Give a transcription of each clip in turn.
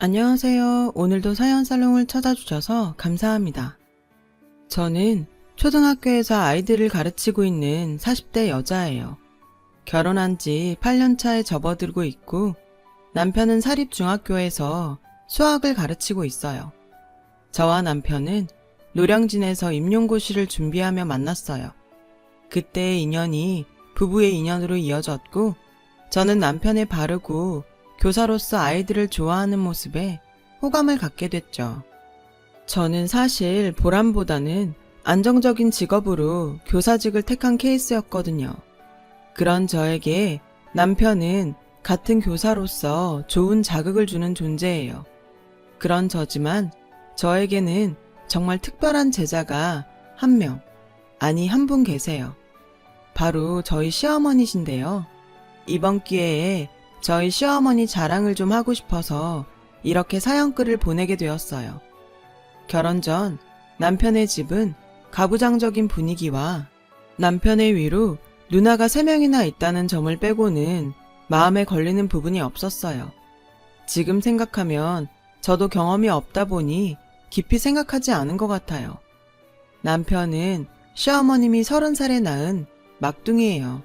안녕하세요. 오늘도 사연살롱을 찾아주셔서 감사합니다. 저는 초등학교에서 아이들을 가르치고 있는 40대 여자예요. 결혼한 지 8년 차에 접어들고 있고 남편은 사립중학교에서 수학을 가르치고 있어요. 저와 남편은 노량진에서 임용고시를 준비하며 만났어요. 그때의 인연이 부부의 인연으로 이어졌고 저는 남편의 바르고 교사로서 아이들을 좋아하는 모습에 호감을 갖게 됐죠. 저는 사실 보람보다는 안정적인 직업으로 교사직을 택한 케이스였거든요. 그런 저에게 남편은 같은 교사로서 좋은 자극을 주는 존재예요. 그런 저지만 저에게는 정말 특별한 제자가 한 명, 아니 한 분 계세요. 바로 저희 시어머니신데요. 이번 기회에 저희 시어머니 자랑을 좀 하고 싶어서 이렇게 사연글을 보내게 되었어요. 결혼 전 남편의 집은 가부장적인 분위기와 남편의 위로 누나가 3명이나 있다는 점을 빼고는 마음에 걸리는 부분이 없었어요. 지금 생각하면 저도 경험이 없다 보니 깊이 생각하지 않은 것 같아요. 남편은 시어머님이 30살에 낳은 막둥이에요.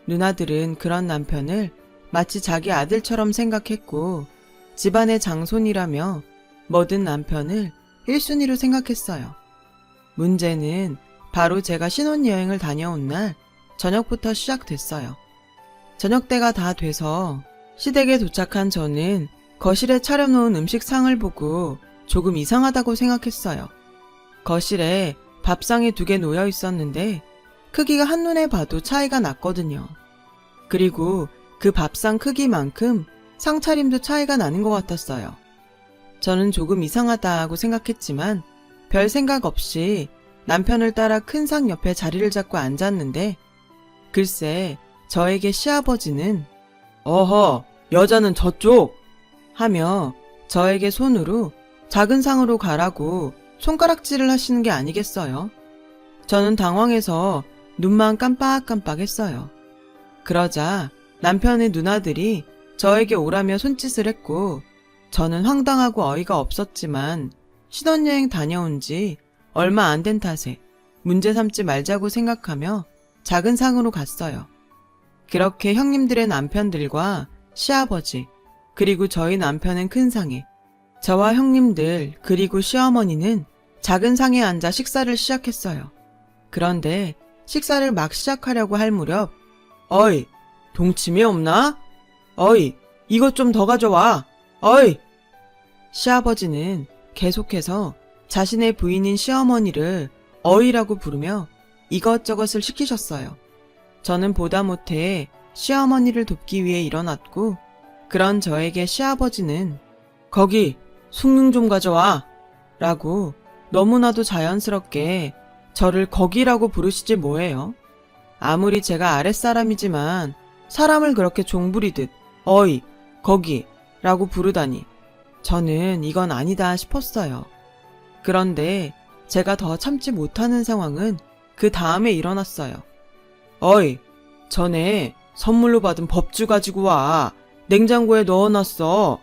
누나들은 그런 남편을 마치 자기 아들처럼 생각했고 집안의 장손이라며 뭐든 남편을 1순위로 생각했어요. 문제는 바로 제가 신혼여행을 다녀온 날 저녁부터 시작됐어요. 저녁때가 다 돼서 시댁에 도착한 저는 거실에 차려놓은 음식상을 보고 조금 이상하다고 생각했어요. 거실에 밥상이 2개 놓여 있었는데 크기가 한눈에 봐도 차이가 났거든요. 그리고 그 밥상 크기만큼 상차림도 차이가 나는 것 같았어요. 저는 조금 이상하다고 생각했지만 별 생각 없이 남편을 따라 큰 상 옆에 자리를 잡고 앉았는데 글쎄 저에게 시아버지는 어허 여자는 저쪽 하며 저에게 손으로 작은 상으로 가라고 손가락질을 하시는 게 아니겠어요? 저는 당황해서 눈만 깜빡깜빡했어요. 그러자 남편의 누나들이 저에게 오라며 손짓을 했고 저는 황당하고 어이가 없었지만 신혼여행 다녀온 지 얼마 안 된 탓에 문제 삼지 말자고 생각하며 작은 상으로 갔어요. 그렇게 형님들의 남편들과 시아버지 그리고 저희 남편은 큰 상에 저와 형님들 그리고 시어머니는 작은 상에 앉아 식사를 시작했어요. 그런데 식사를 막 시작하려고 할 무렵 어이 동치미 없나? 어이 이것 좀 더 가져와. 어이 시아버지는 계속해서 자신의 부인인 시어머니를 어이라고 부르며 이것저것을 시키셨어요. 저는 보다 못해 시어머니를 돕기 위해 일어났고 그런 저에게 시아버지는 거기 숭늉 좀 가져와 라고 너무나도 자연스럽게 저를 거기라고 부르시지 뭐예요. 아무리 제가 아랫사람이지만 사람을 그렇게 종부리듯 어이 거기 라고 부르다니 저는 이건 아니다 싶었어요. 그런데 제가 더 참지 못하는 상황은 그 다음에 일어났어요. 어이 전에 선물로 받은 법주 가지고 와. 냉장고에 넣어놨어.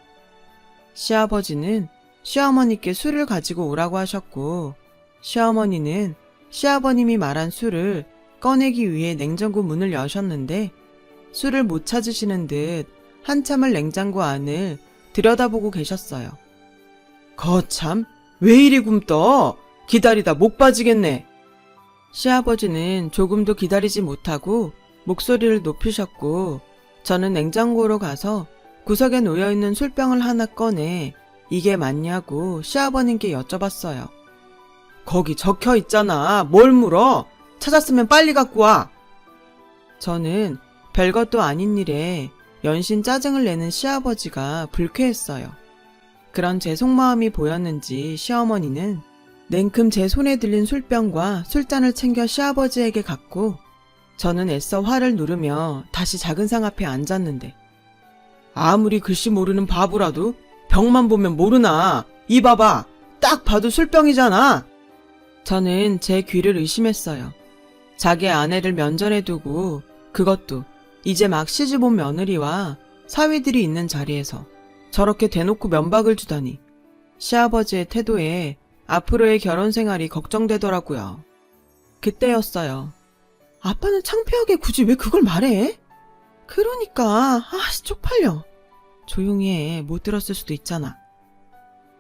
시아버지는 시어머니께 술을 가지고 오라고 하셨고 시어머니는 시아버님이 말한 술을 꺼내기 위해 냉장고 문을 여셨는데 술을 못 찾으시는 듯 한참을 냉장고 안을 들여다보고 계셨어요. 거참 왜 이리 굼떠? 기다리다 목 빠지겠네. 시아버지는 조금도 기다리지 못하고 목소리를 높이셨고 저는 냉장고로 가서 구석에 놓여있는 술병을 하나 꺼내 이게 맞냐고 시아버님께 여쭤봤어요. 거기 적혀 있잖아. 뭘 물어? 찾았으면 빨리 갖고 와. 저는 별것도 아닌 일에 연신 짜증을 내는 시아버지가 불쾌했어요. 그런 제 속마음이 보였는지 시어머니는 냉큼 제 손에 들린 술병과 술잔을 챙겨 시아버지에게 갖고 저는 애써 화를 누르며 다시 작은 상 앞에 앉았는데 아무리 글씨 모르는 바보라도 병만 보면 모르나. 이 봐봐. 딱 봐도 술병이잖아. 저는 제 귀를 의심했어요. 자기 아내를 면전에 두고 그것도 이제 막 시집온 며느리와 사위들이 있는 자리에서 저렇게 대놓고 면박을 주다니. 시아버지의 태도에 앞으로의 결혼 생활이 걱정되더라고요. 그때였어요. 아빠는 창피하게 굳이 왜 그걸 말해? 그러니까 쪽팔려. 조용히 해. 못 들었을 수도 있잖아.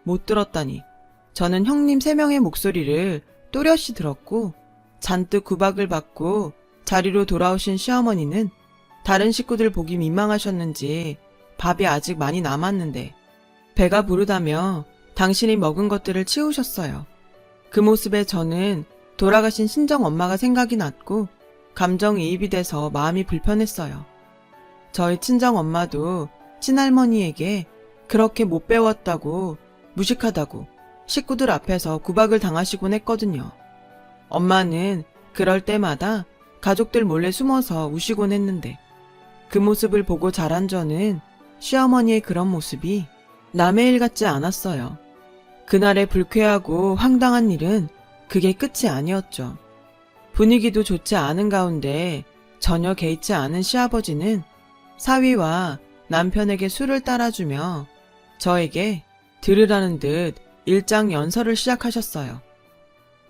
못 들었다니. 저는 형님 3명의 목소리를 또렷이 들었고 잔뜩 구박을 받고 자리로 돌아오신 시어머니는 다른 식구들 보기 민망하셨는지 밥이 아직 많이 남았는데 배가 부르다며 당신이 먹은 것들을 치우셨어요. 그 모습에 저는 돌아가신 친정 엄마가 생각이 났고 감정이입이 돼서 마음이 불편했어요. 저희 친정 엄마도 친할머니에게 그렇게 못 배웠다고 무식하다고 식구들 앞에서 구박을 당하시곤 했거든요. 엄마는 그럴 때마다 가족들 몰래 숨어서 우시곤 했는데 그 모습을 보고 자란 저는 시어머니의 그런 모습이 남의 일 같지 않았어요. 그날의 불쾌하고 황당한 일은 그게 끝이 아니었죠. 분위기도 좋지 않은 가운데 전혀 개의치 않은 시아버지는 사위와 남편에게 술을 따라주며 저에게 들으라는 듯 일장연설을 시작하셨어요.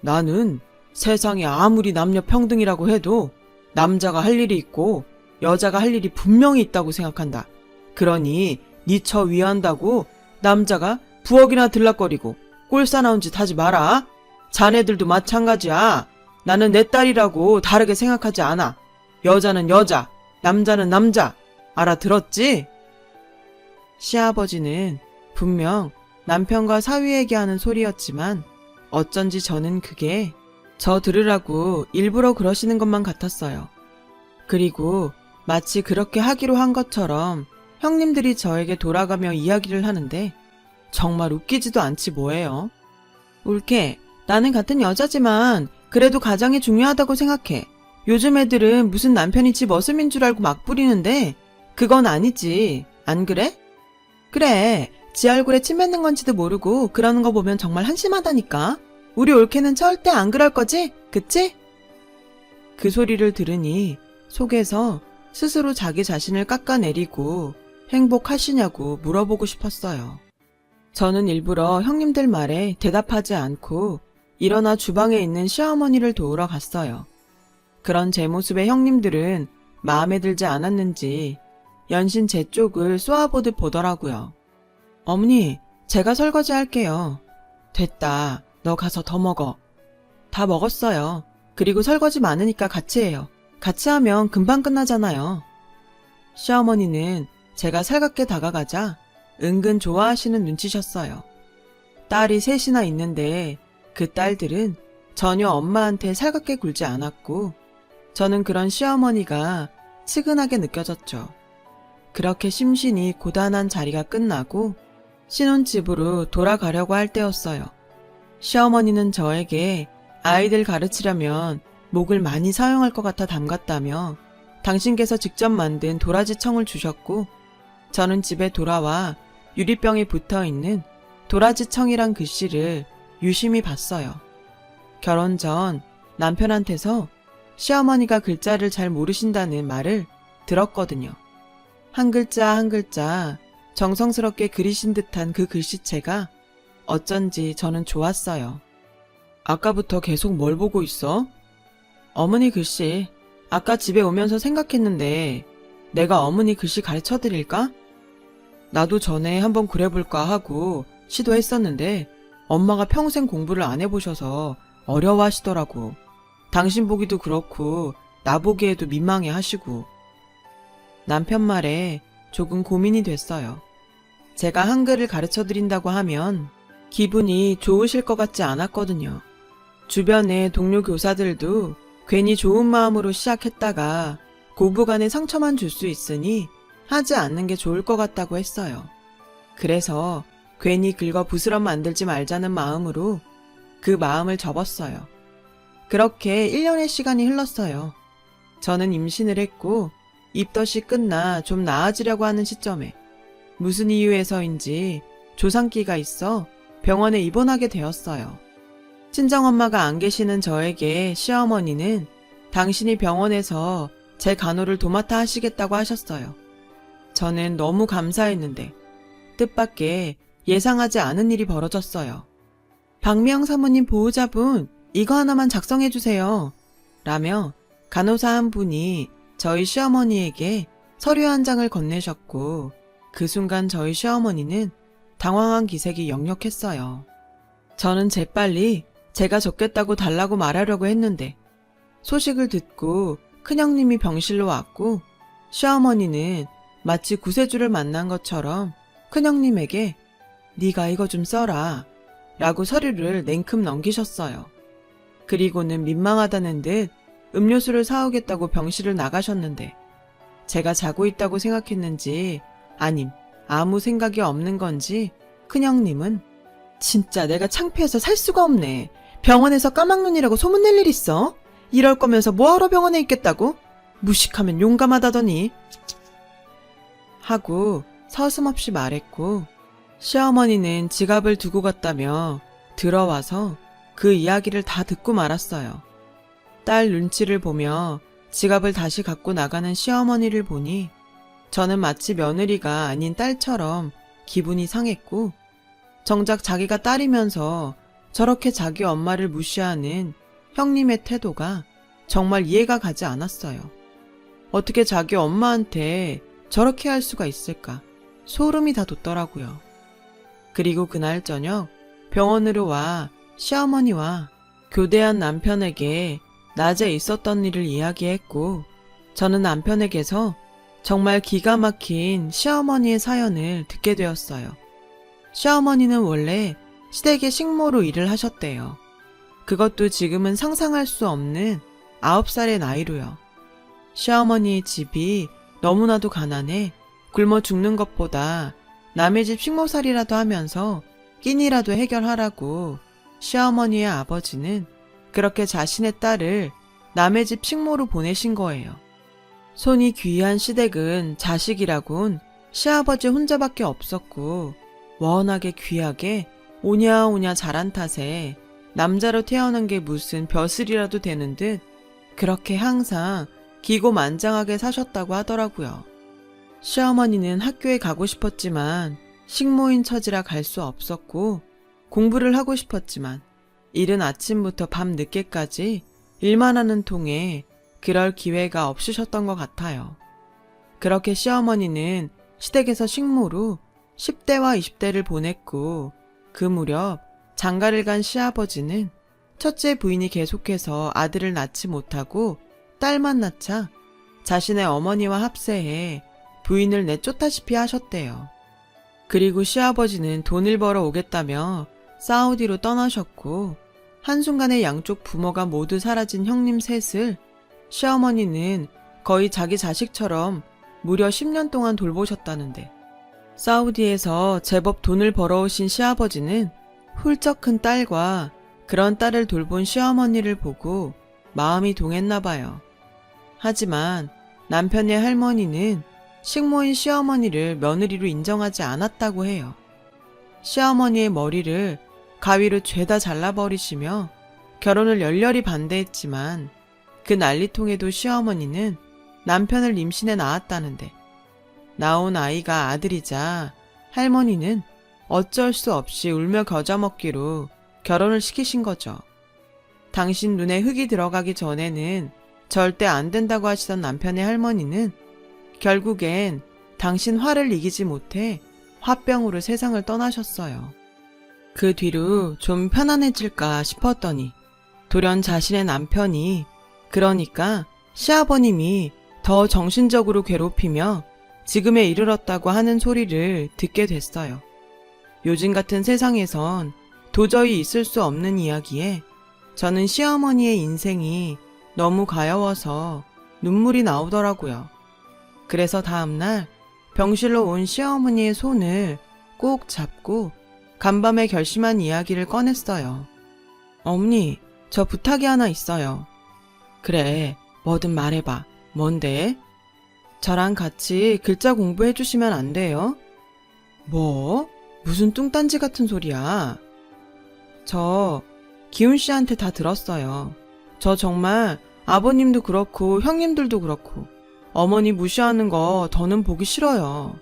나는 세상에 아무리 남녀 평등이라고 해도 남자가 할 일이 있고 여자가 할 일이 분명히 있다고 생각한다. 그러니 니 처 위한다고 남자가 부엌이나 들락거리고 꼴사나운 짓 하지 마라. 자네들도 마찬가지야. 나는 내 딸이라고 다르게 생각하지 않아. 여자는 여자, 남자는 남자. 알아들었지? 시아버지는 분명 남편과 사위에게 하는 소리였지만 어쩐지 저는 그게 저 들으라고 일부러 그러시는 것만 같았어요. 그리고 마치 그렇게 하기로 한 것처럼 형님들이 저에게 돌아가며 이야기를 하는데 정말 웃기지도 않지 뭐예요. 울케, 나는 같은 여자지만 그래도 가장이 중요하다고 생각해. 요즘 애들은 무슨 남편이 집 어슴인 줄 알고 막 부리는데 그건 아니지. 안 그래? 그래. 지 얼굴에 침 뱉는 건지도 모르고 그러는 거 보면 정말 한심하다니까. 우리 올케는 절대 안 그럴 거지? 그치? 그 소리를 들으니 속에서 스스로 자기 자신을 깎아내리고 행복하시냐고 물어보고 싶었어요. 저는 일부러 형님들 말에 대답하지 않고 일어나 주방에 있는 시어머니를 도우러 갔어요. 그런 제 모습에 형님들은 마음에 들지 않았는지 연신 제 쪽을 쏘아보듯 보더라고요. 어머니, 제가 설거지 할게요. 됐다. 너 가서 더 먹어. 다 먹었어요. 그리고 설거지 많으니까 같이 해요. 같이 하면 금방 끝나잖아요. 시어머니는 제가 살갑게 다가가자 은근 좋아하시는 눈치셨어요. 딸이 3이나 있는데 그 딸들은 전혀 엄마한테 살갑게 굴지 않았고 저는 그런 시어머니가 측은하게 느껴졌죠. 그렇게 심신이 고단한 자리가 끝나고 신혼집으로 돌아가려고 할 때였어요. 시어머니는 저에게 아이들 가르치려면 목을 많이 사용할 것 같아 담갔다며 당신께서 직접 만든 도라지청을 주셨고 저는 집에 돌아와 유리병에 붙어있는 도라지청이란 글씨를 유심히 봤어요. 결혼 전 남편한테서 시어머니가 글자를 잘 모르신다는 말을 들었거든요. 한 글자 한 글자 정성스럽게 그리신 듯한 그 글씨체가 어쩐지 저는 좋았어요. 아까부터 계속 뭘 보고 있어? 어머니 글씨. 아까 집에 오면서 생각했는데 내가 어머니 글씨 가르쳐 드릴까? 나도 전에 한번 그려볼까 하고 시도했었는데 엄마가 평생 공부를 안 해보셔서 어려워하시더라고. 당신 보기도 그렇고 나 보기에도 민망해 하시고. 남편 말에 조금 고민이 됐어요. 제가 한글을 가르쳐 드린다고 하면 기분이 좋으실 것 같지 않았거든요. 주변의 동료 교사들도 괜히 좋은 마음으로 시작했다가 고부간에 상처만 줄 수 있으니 하지 않는 게 좋을 것 같다고 했어요. 그래서 괜히 긁어 부스럼 만들지 말자는 마음으로 그 마음을 접었어요. 그렇게 1년의 시간이 흘렀어요. 저는 임신을 했고 입덧이 끝나 좀 나아지려고 하는 시점에 무슨 이유에서인지 조상기가 있어 병원에 입원하게 되었어요. 친정엄마가 안 계시는 저에게 시어머니는 당신이 병원에서 제 간호를 도맡아 하시겠다고 하셨어요. 저는 너무 감사했는데 뜻밖의 예상하지 않은 일이 벌어졌어요. 박미영 사모님 보호자분, 이거 하나만 작성해주세요. 라며 간호사 한 분이 저희 시어머니에게 서류 한 장을 건네셨고, 그 순간 저희 시어머니는 당황한 기색이 역력했어요. 저는 재빨리 제가 적겠다고 달라고 말하려고 했는데, 소식을 듣고 큰형님이 병실로 왔고, 시어머니는 마치 구세주를 만난 것처럼 큰형님에게 네가 이거 좀 써라 라고 서류를 냉큼 넘기셨어요. 그리고는 민망하다는 듯 음료수를 사오겠다고 병실을 나가셨는데, 제가 자고 있다고 생각했는지 아님 아무 생각이 없는 건지 큰형님은 진짜 내가 창피해서 살 수가 없네. 병원에서 까막눈이라고 소문낼 일 있어? 이럴 거면서 뭐하러 병원에 있겠다고? 무식하면 용감하다더니 하고 서슴없이 말했고, 시어머니는 지갑을 두고 갔다며 들어와서 그 이야기를 다 듣고 말았어요. 딸 눈치를 보며 지갑을 다시 갖고 나가는 시어머니를 보니 저는 마치 며느리가 아닌 딸처럼 기분이 상했고, 정작 자기가 딸이면서 저렇게 자기 엄마를 무시하는 형님의 태도가 정말 이해가 가지 않았어요. 어떻게 자기 엄마한테 저렇게 할 수가 있을까? 소름이 다 돋더라고요. 그리고 그날 저녁 병원으로 와 시어머니와 교대한 남편에게 낮에 있었던 일을 이야기했고, 저는 남편에게서 정말 기가 막힌 시어머니의 사연을 듣게 되었어요. 시어머니는 원래 시댁의 식모로 일을 하셨대요. 그것도 지금은 상상할 수 없는 9살의 나이로요. 시어머니의 집이 너무나도 가난해 굶어 죽는 것보다 남의 집 식모살이라도 하면서 끼니라도 해결하라고 시어머니의 아버지는 그렇게 자신의 딸을 남의 집 식모로 보내신 거예요. 손이 귀한 시댁은 자식이라곤 시아버지 혼자밖에 없었고, 워낙에 귀하게 오냐오냐 자란 탓에 남자로 태어난 게 무슨 벼슬이라도 되는 듯 그렇게 항상 기고만장하게 사셨다고 하더라고요. 시어머니는 학교에 가고 싶었지만 식모인 처지라 갈 수 없었고, 공부를 하고 싶었지만 이른 아침부터 밤 늦게까지 일만 하는 통에 그럴 기회가 없으셨던 것 같아요. 그렇게 시어머니는 시댁에서 식모로 10대와 20대를 보냈고, 그 무렵 장가를 간 시아버지는 첫째 부인이 계속해서 아들을 낳지 못하고 딸만 낳자 자신의 어머니와 합세해 부인을 내쫓다시피 하셨대요. 그리고 시아버지는 돈을 벌어 오겠다며 사우디로 떠나셨고, 한순간에 양쪽 부모가 모두 사라진 형님 셋을 시어머니는 거의 자기 자식처럼 무려 10년 동안 돌보셨다는데, 사우디에서 제법 돈을 벌어오신 시아버지는 훌쩍 큰 딸과 그런 딸을 돌본 시어머니를 보고 마음이 동했나 봐요. 하지만 남편의 할머니는 식모인 시어머니를 며느리로 인정하지 않았다고 해요. 시어머니의 머리를 가위로 죄다 잘라버리시며 결혼을 열렬히 반대했지만, 그 난리통에도 시어머니는 남편을 임신해 낳았다는데, 낳은 아이가 아들이자 할머니는 어쩔 수 없이 울며 겨자 먹기로 결혼을 시키신 거죠. 당신 눈에 흙이 들어가기 전에는 절대 안 된다고 하시던 남편의 할머니는 결국엔 당신 화를 이기지 못해 화병으로 세상을 떠나셨어요. 그 뒤로 좀 편안해질까 싶었더니 돌연 자신의 남편이, 그러니까 시아버님이 더 정신적으로 괴롭히며 지금에 이르렀다고 하는 소리를 듣게 됐어요. 요즘 같은 세상에선 도저히 있을 수 없는 이야기에 저는 시어머니의 인생이 너무 가여워서 눈물이 나오더라고요. 그래서 다음날 병실로 온 시어머니의 손을 꼭 잡고 간밤에 결심한 이야기를 꺼냈어요. 어머니, 저 부탁이 하나 있어요. 그래, 뭐든 말해봐. 뭔데? 저랑 같이 글자 공부해 주시면 안 돼요? 뭐? 무슨 뚱딴지 같은 소리야. 저 기훈 씨한테 다 들었어요. 저 정말 아버님도 그렇고 형님들도 그렇고 어머니 무시하는 거 더는 보기 싫어요.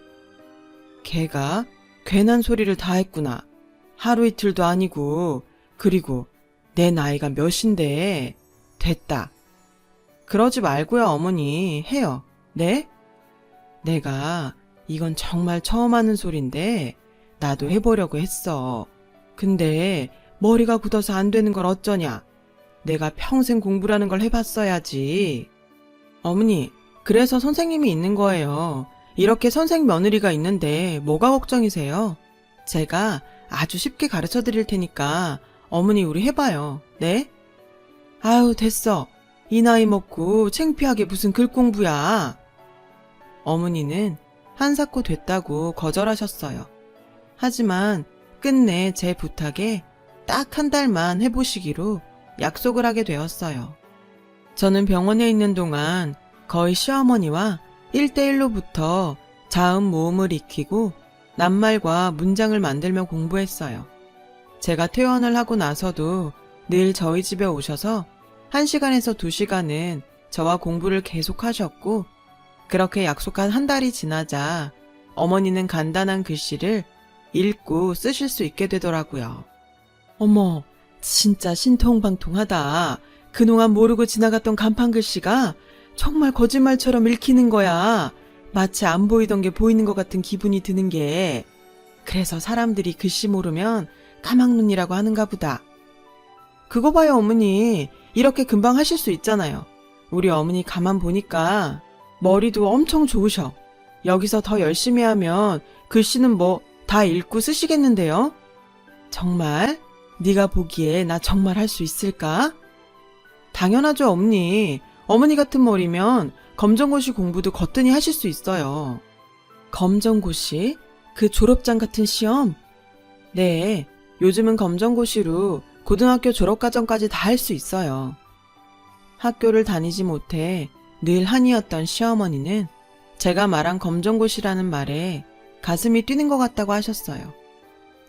걔가 괜한 소리를 다 했구나. 하루 이틀도 아니고, 그리고 내 나이가 몇인데. 됐다. 그러지 말고요, 어머니. 해요. 네? 내가 이건 정말 처음 하는 소린데 나도 해보려고 했어. 근데 머리가 굳어서 안 되는 걸 어쩌냐. 내가 평생 공부라는 걸 해봤어야지. 어머니, 그래서 선생님이 있는 거예요. 이렇게 선생 며느리가 있는데 뭐가 걱정이세요? 제가 아주 쉽게 가르쳐 드릴 테니까 어머니 우리 해봐요. 네? 아유, 됐어. 이 나이 먹고 창피하게 무슨 글 공부야. 어머니는 한사코 됐다고 거절하셨어요. 하지만 끝내 제 부탁에 딱 한 달만 해보시기로 약속을 하게 되었어요. 저는 병원에 있는 동안 거의 시어머니와 1대1로부터 자음 모음을 익히고 낱말과 문장을 만들며 공부했어요. 제가 퇴원을 하고 나서도 늘 저희 집에 오셔서 1시간에서 2시간은 저와 공부를 계속하셨고, 그렇게 약속한 한 달이 지나자 어머니는 간단한 글씨를 읽고 쓰실 수 있게 되더라고요. 어머, 진짜 신통방통하다. 그동안 모르고 지나갔던 간판 글씨가 정말 거짓말처럼 읽히는 거야. 마치 안 보이던 게 보이는 것 같은 기분이 드는 게. 그래서 사람들이 글씨 모르면 까막눈이라고 하는가 보다. 그거 봐요, 어머니. 이렇게 금방 하실 수 있잖아요. 우리 어머니 가만 보니까 머리도 엄청 좋으셔. 여기서 더 열심히 하면 글씨는 뭐 다 읽고 쓰시겠는데요? 정말? 네가 보기에 나 정말 할 수 있을까? 당연하죠, 어머니. 어머니 같은 머리면 검정고시 공부도 거뜬히 하실 수 있어요. 검정고시? 그 졸업장 같은 시험? 네, 요즘은 검정고시로 고등학교 졸업과정까지 다 할 수 있어요. 학교를 다니지 못해 늘 한이었던 시어머니는 제가 말한 검정고시라는 말에 가슴이 뛰는 것 같다고 하셨어요.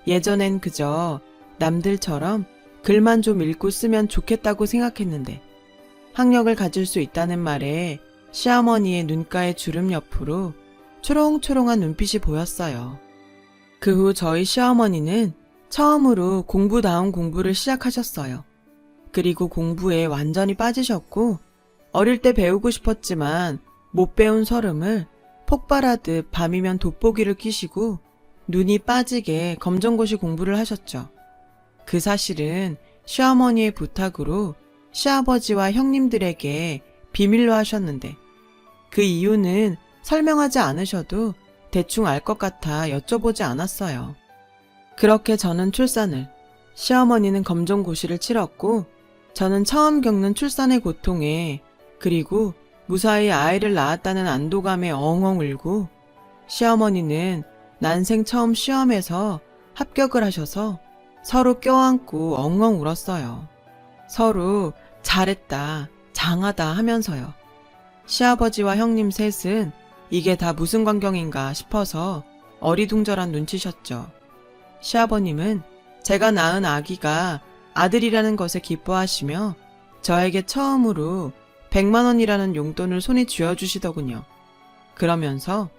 예전엔 그저 남들처럼 글만 좀 읽고 쓰면 좋겠다고 생각했는데 학력을 가질 수 있다는 말에 시어머니의 눈가의 주름 옆으로 초롱초롱한 눈빛이 보였어요. 그 후 저희 시어머니는 처음으로 공부다운 공부를 시작하셨어요. 그리고 공부에 완전히 빠지셨고 어릴 때 배우고 싶었지만 못 배운 서름을 폭발하듯 밤이면 돋보기를 끼시고 눈이 빠지게 검정고시 공부를 하셨죠. 그 사실은 시어머니의 부탁으로 시아버지와 형님들에게 비밀로 하셨는데 그 이유는 설명하지 않으셔도 대충 알 것 같아 여쭤보지 않았어요. 그렇게 저는 출산을, 시어머니는 검정고시를 치렀고 저는 처음 겪는 출산의 고통에, 그리고 무사히 아이를 낳았다는 안도감에 엉엉 울고, 시어머니는 난생 처음 시험에서 합격을 하셔서 서로 껴안고 엉엉 울었어요. 서로 잘했다, 장하다 하면서요. 시아버지와 형님 셋은 이게 다 무슨 광경인가 싶어서 어리둥절한 눈치셨죠. 시아버님은 제가 낳은 아기가 아들이라는 것에 기뻐하시며 저에게 처음으로 100만 원이라는 용돈을 손에 쥐어주시더군요. 그러면서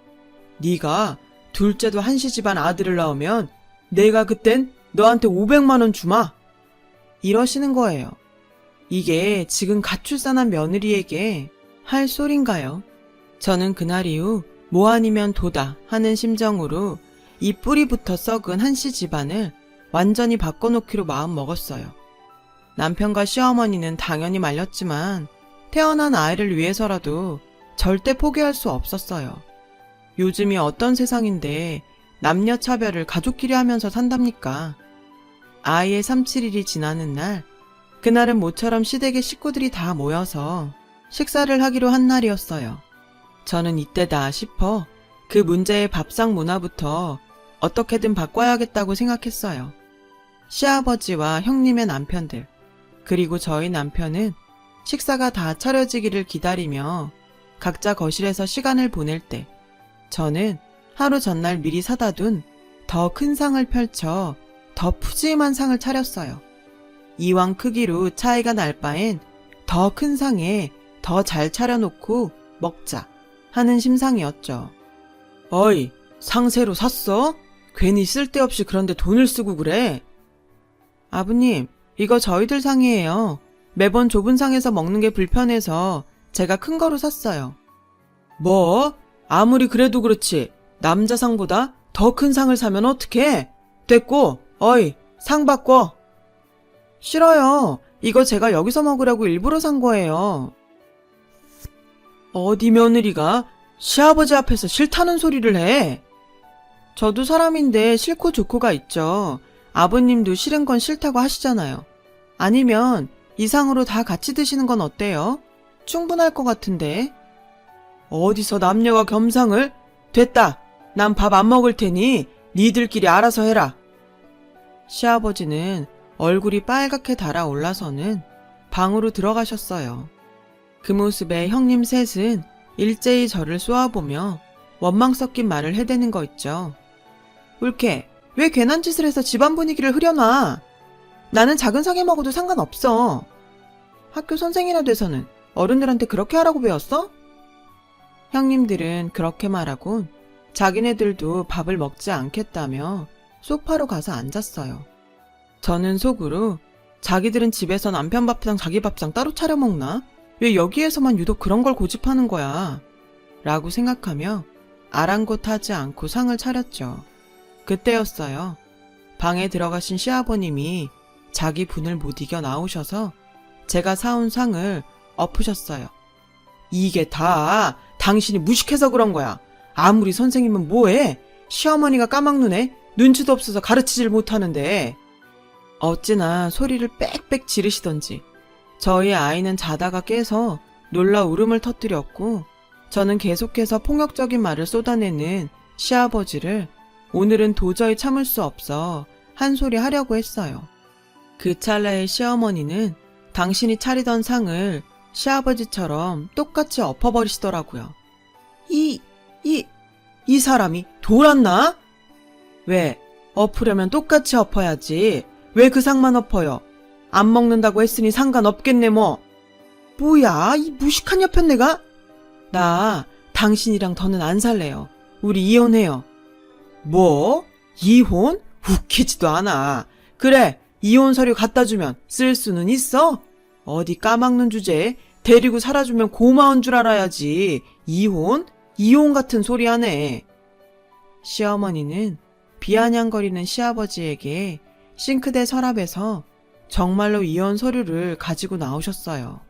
네가 둘째도 한씨 집안 아들을 낳으면 내가 그땐 너한테 500만 원 주마. 이러시는 거예요. 이게 지금 갓 출산한 며느리에게 할 소린가요? 저는 그날 이후 뭐 아니면 도다 하는 심정으로 이 뿌리부터 썩은 한씨 집안을 완전히 바꿔놓기로 마음 먹었어요. 남편과 시어머니는 당연히 말렸지만 태어난 아이를 위해서라도 절대 포기할 수 없었어요. 요즘이 어떤 세상인데 남녀 차별을 가족끼리 하면서 산답니까? 아이의 3-7일이 지나는 날, 그날은 모처럼 시댁의 식구들이 다 모여서 식사를 하기로 한 날이었어요. 저는 이때다 싶어 그 문제의 밥상 문화부터 어떻게든 바꿔야겠다고 생각했어요. 시아버지와 형님의 남편들, 그리고 저희 남편은 식사가 다 차려지기를 기다리며 각자 거실에서 시간을 보낼 때 저는 하루 전날 미리 사다 둔 더 큰 상을 펼쳐 더 푸짐한 상을 차렸어요. 이왕 크기로 차이가 날 바엔 더 큰 상에 더 잘 차려놓고 먹자 하는 심상이었죠. 어이, 상 새로 샀어? 괜히 쓸데없이 그런데 돈을 쓰고 그래? 아버님, 이거 저희들 상이에요. 매번 좁은 상에서 먹는 게 불편해서 제가 큰 거로 샀어요. 뭐? 아무리 그래도 그렇지. 남자 상보다 더 큰 상을 사면 어떡해? 됐고, 어이, 상 바꿔. 싫어요. 이거 제가 여기서 먹으려고 일부러 산 거예요. 어디 며느리가 시아버지 앞에서 싫다는 소리를 해? 저도 사람인데 싫고 좋고가 있죠. 아버님도 싫은 건 싫다고 하시잖아요. 아니면 이상으로 다 같이 드시는 건 어때요? 충분할 것 같은데. 어디서 남녀가 겸상을? 됐다. 난 밥 안 먹을 테니 니들끼리 알아서 해라. 시아버지는 얼굴이 빨갛게 달아올라서는 방으로 들어가셨어요. 그 모습에 형님 셋은 일제히 저를 쏘아보며 원망 섞인 말을 해대는 거 있죠. 울케, 왜 괜한 짓을 해서 집안 분위기를 흐려놔? 나는 작은 상에 먹어도 상관없어. 학교 선생이나 돼서는 어른들한테 그렇게 하라고 배웠어? 형님들은 그렇게 말하곤 자기네들도 밥을 먹지 않겠다며 소파로 가서 앉았어요. 저는 속으로 자기들은 집에서 남편 밥상 자기 밥상 따로 차려 먹나? 왜 여기에서만 유독 그런 걸 고집하는 거야? 라고 생각하며 아랑곳하지 않고 상을 차렸죠. 그때였어요. 방에 들어가신 시아버님이 자기 분을 못 이겨 나오셔서 제가 사온 상을 엎으셨어요. 이게 다 당신이 무식해서 그런 거야. 아무리 선생님은 뭐해? 시어머니가 까막눈에 눈치도 없어서 가르치질 못하는데. 어찌나 소리를 빽빽 지르시던지 저희 아이는 자다가 깨서 놀라 울음을 터뜨렸고 저는 계속해서 폭력적인 말을 쏟아내는 시아버지를 오늘은 도저히 참을 수 없어 한 소리 하려고 했어요. 그 찰나에 시어머니는 당신이 차리던 상을 시아버지처럼 똑같이 엎어버리시더라고요. 이 사람이 돌았나? 왜? 엎으려면 똑같이 엎어야지. 왜 그 상만 엎어요? 안 먹는다고 했으니 상관없겠네 뭐. 뭐야, 이 무식한 여편네가? 나 당신이랑 더는 안 살래요. 우리 이혼해요. 뭐? 이혼? 웃기지도 않아. 그래, 이혼 서류 갖다 주면 쓸 수는 있어? 어디 까막눈 주제에 데리고 살아주면 고마운 줄 알아야지. 이혼? 이혼 같은 소리 하네. 시어머니는 비아냥거리는 시아버지에게 싱크대 서랍에서 정말로 이혼 서류를 가지고 나오셨어요.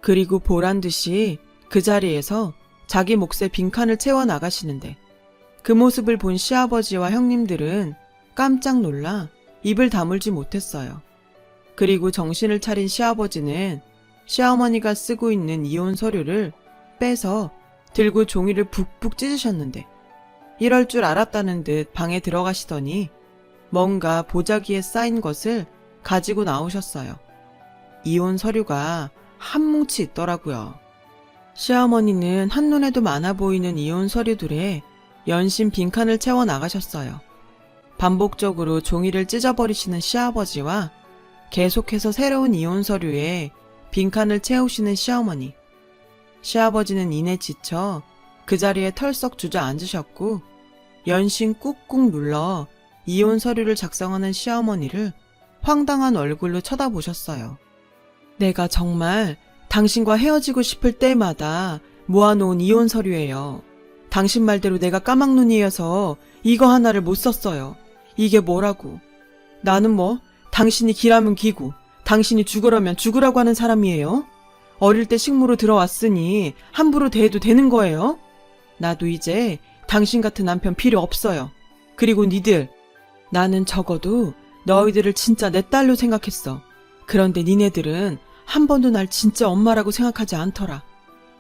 그리고 보란듯이 그 자리에서 자기 몫의 빈칸을 채워 나가시는데 그 모습을 본 시아버지와 형님들은 깜짝 놀라 입을 다물지 못했어요. 그리고 정신을 차린 시아버지는 시어머니가 쓰고 있는 이혼 서류를 빼서 들고 종이를 북북 찢으셨는데 이럴 줄 알았다는 듯 방에 들어가시더니 뭔가 보자기에 쌓인 것을 가지고 나오셨어요. 이혼 서류가 한 뭉치 있더라고요. 시어머니는 한눈에도 많아 보이는 이혼 서류들에 연신 빈칸을 채워 나가셨어요. 반복적으로 종이를 찢어버리시는 시아버지와 계속해서 새로운 이혼 서류에 빈칸을 채우시는 시어머니. 시아버지는 이내 지쳐 그 자리에 털썩 주저앉으셨고 연신 꾹꾹 눌러 이혼 서류를 작성하는 시어머니를 황당한 얼굴로 쳐다보셨어요. 내가 정말 당신과 헤어지고 싶을 때마다 모아놓은 이혼 서류예요. 당신 말대로 내가 까막눈이어서 이거 하나를 못 썼어요. 이게 뭐라고. 나는 뭐 당신이 기라면 기고 당신이 죽으라면 죽으라고 하는 사람이에요. 어릴 때 식모로 들어왔으니 함부로 대해도 되는 거예요. 나도 이제 당신 같은 남편 필요 없어요. 그리고 니들, 나는 적어도 너희들을 진짜 내 딸로 생각했어. 그런데 니네들은 한 번도 날 진짜 엄마라고 생각하지 않더라.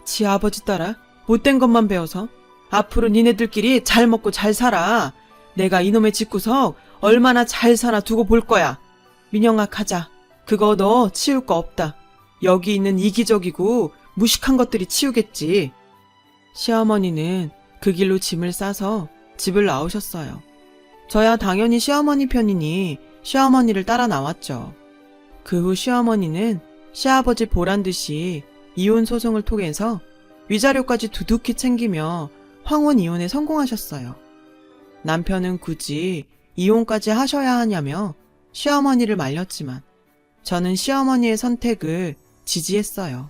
지 아버지 따라 못된 것만 배워서 앞으로 니네들끼리 잘 먹고 잘 살아. 내가 이놈의 집구석 얼마나 잘 사나 두고 볼 거야. 민영아 가자. 그거 너 치울 거 없다. 여기 있는 이기적이고 무식한 것들이 치우겠지. 시어머니는 그 길로 짐을 싸서 집을 나오셨어요. 저야 당연히 시어머니 편이니 시어머니를 따라 나왔죠. 그 후 시어머니는 시아버지 보란듯이 이혼 소송을 통해서 위자료까지 두둑히 챙기며 황혼 이혼에 성공하셨어요. 남편은 굳이 이혼까지 하셔야 하냐며 시어머니를 말렸지만 저는 시어머니의 선택을 지지했어요.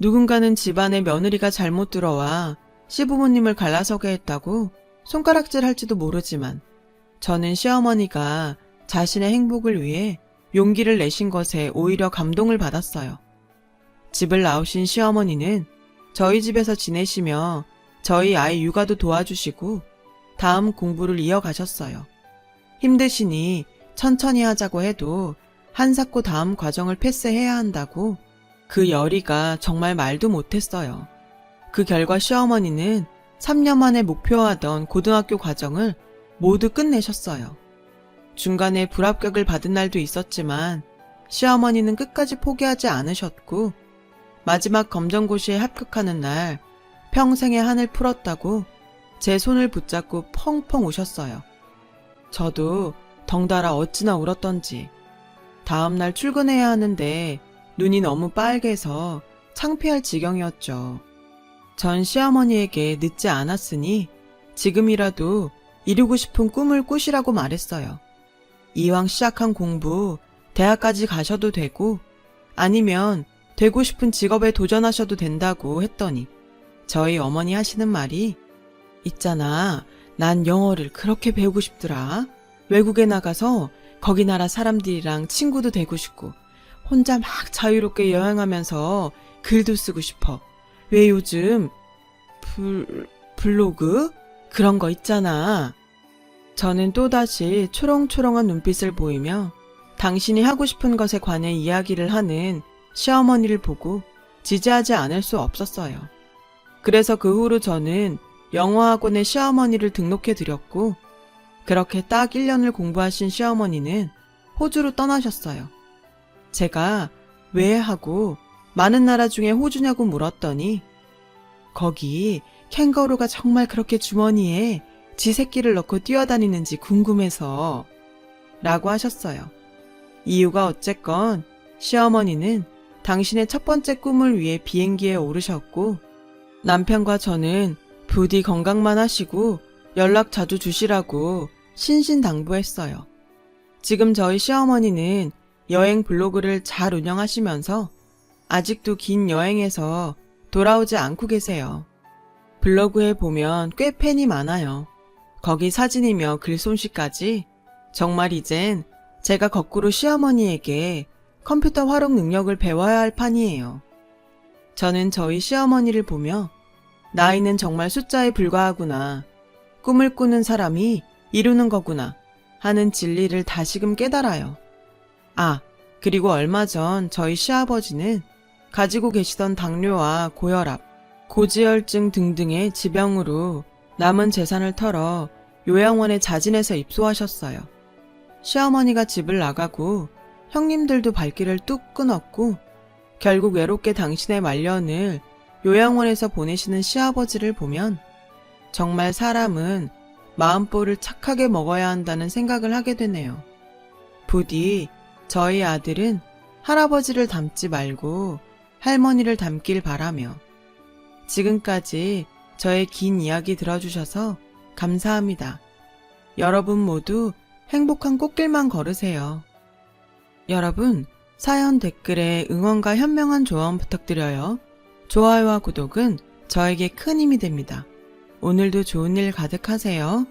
누군가는 집안에 며느리가 잘못 들어와 시부모님을 갈라서게 했다고 손가락질 할지도 모르지만 저는 시어머니가 자신의 행복을 위해 용기를 내신 것에 오히려 감동을 받았어요. 집을 나오신 시어머니는 저희 집에서 지내시며 저희 아이 육아도 도와주시고 다음 공부를 이어가셨어요. 힘드시니 천천히 하자고 해도 한사코 다음 과정을 패스해야 한다고 그 열의가 정말 말도 못했어요. 그 결과 시어머니는 3년 만에 목표하던 고등학교 과정을 모두 끝내셨어요. 중간에 불합격을 받은 날도 있었지만 시어머니는 끝까지 포기하지 않으셨고 마지막 검정고시에 합격하는 날 평생의 한을 풀었다고 제 손을 붙잡고 펑펑 우셨어요. 저도 덩달아 어찌나 울었던지 다음날 출근해야 하는데 눈이 너무 빨개서 창피할 지경이었죠. 전 시어머니에게 늦지 않았으니 지금이라도 이루고 싶은 꿈을 꾸시라고 말했어요. 이왕 시작한 공부 대학까지 가셔도 되고 아니면 되고 싶은 직업에 도전하셔도 된다고 했더니 저희 어머니 하시는 말이 있잖아, 난 영어를 그렇게 배우고 싶더라. 외국에 나가서 거기 나라 사람들이랑 친구도 되고 싶고 혼자 막 자유롭게 여행하면서 글도 쓰고 싶어. 왜 요즘 블로그? 그런 거 있잖아. 저는 또다시 초롱초롱한 눈빛을 보이며 당신이 하고 싶은 것에 관해 이야기를 하는 시어머니를 보고 지지하지 않을 수 없었어요. 그래서 그 후로 저는 영어학원에 시어머니를 등록해 드렸고 그렇게 딱 1년을 공부하신 시어머니는 호주로 떠나셨어요. 제가 왜 하고 많은 나라 중에 호주냐고 물었더니 거기 캥거루가 정말 그렇게 주머니에 지 새끼를 넣고 뛰어다니는지 궁금해서 라고 하셨어요. 이유가 어쨌건 시어머니는 당신의 첫 번째 꿈을 위해 비행기에 오르셨고 남편과 저는 부디 건강만 하시고 연락 자주 주시라고 신신당부했어요. 지금 저희 시어머니는 여행 블로그를 잘 운영하시면서 아직도 긴 여행에서 돌아오지 않고 계세요. 블로그에 보면 꽤 팬이 많아요. 거기 사진이며 글솜씨까지 정말 이젠 제가 거꾸로 시어머니에게 컴퓨터 활용 능력을 배워야 할 판이에요. 저는 저희 시어머니를 보며 나이는 정말 숫자에 불과하구나. 꿈을 꾸는 사람이 이루는 거구나 하는 진리를 다시금 깨달아요. 아, 그리고 얼마 전 저희 시아버지는 가지고 계시던 당뇨와 고혈압, 고지혈증 등등의 지병으로 남은 재산을 털어 요양원에 자진해서 입소하셨어요. 시어머니가 집을 나가고 형님들도 발길을 뚝 끊었고 결국 외롭게 당신의 말년을 요양원에서 보내시는 시아버지를 보면 정말 사람은 마음보를 착하게 먹어야 한다는 생각을 하게 되네요. 부디 저희 아들은 할아버지를 닮지 말고 할머니를 닮길 바라며 지금까지 저의 긴 이야기 들어주셔서 감사합니다. 여러분 모두 행복한 꽃길만 걸으세요. 여러분, 사연 댓글에 응원과 현명한 조언 부탁드려요. 좋아요와 구독은 저에게 큰 힘이 됩니다. 오늘도 좋은 일 가득하세요.